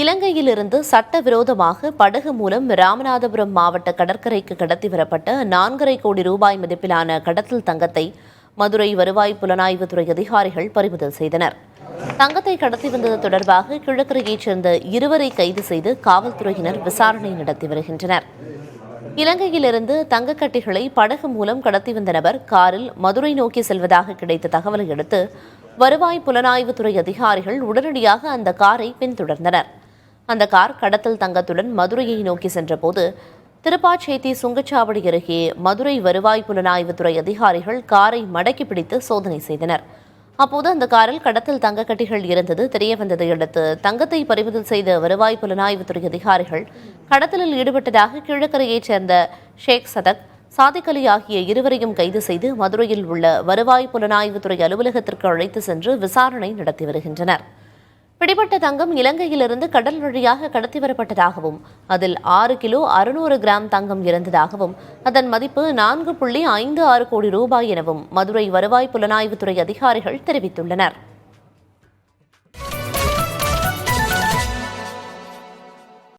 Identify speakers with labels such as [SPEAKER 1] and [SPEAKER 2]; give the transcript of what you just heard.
[SPEAKER 1] இலங்கையிலிருந்து சட்டவிரோதமாக படகு மூலம் ராமநாதபுரம் மாவட்ட கடற்கரைக்கு கடத்தி வரப்பட்ட 4.5 கோடி ரூபாய் மதிப்பிலான கடத்தல் தங்கத்தை மதுரை வருவாய் புலனாய்வுத்துறை அதிகாரிகள் பறிமுதல் செய்தனர். தங்கத்தை கடத்தி வந்தது தொடர்பாக கிழக்கரையைச் சேர்ந்த 2 கைது செய்து காவல்துறையினர் விசாரணை நடத்தி வருகின்றனர். இலங்கையிலிருந்து தங்கக்கட்டிகளை படகு மூலம் கடத்தி வந்த நபர் காரில் மதுரை நோக்கி செல்வதாக கிடைத்த தகவலை அடுத்து வருவாய் புலனாய்வுத்துறை அதிகாரிகள் உடனடியாக அந்த காரை பின்தொடர்ந்தனர். அந்த கார் கடத்தல் தங்கத்துடன் மதுரையை நோக்கி சென்றபோது திருப்பாச்சேத்தி சுங்கச்சாவடி அருகே மதுரை வருவாய் புலனாய்வுத்துறை அதிகாரிகள் காரை மடக்கி பிடித்து சோதனை செய்தனர். அப்போது அந்த காரில் கடத்தல் தங்கக்கட்டிகள் இருந்தது தெரியவந்ததை அடுத்து தங்கத்தை பறிமுதல் செய்த வருவாய் புலனாய்வுத்துறை அதிகாரிகள் கடத்தலில் ஈடுபட்டதாக கிழக்கரையைச் சேர்ந்த ஷேக் சதக், சாதிக் அலி ஆகிய 2 கைது செய்து மதுரையில் உள்ள வருவாய் புலனாய்வுத்துறை அலுவலகத்திற்கு அழைத்து சென்று விசாரணை நடத்தி வருகின்றனர். பிடிபட்ட தங்கம் இலங்கையிலிருந்து கடல் வழியாக கடத்தி வரப்பட்டதாகவும் அதில் 6 கிலோ 600 கிராம் தங்கம் இருந்ததாகவும் அதன் மதிப்பு 4.56 கோடி ரூபாய் எனவும் மதுரை வருவாய் புலனாய்வுத்துறை அதிகாரிகள் தெரிவித்துள்ளனர்.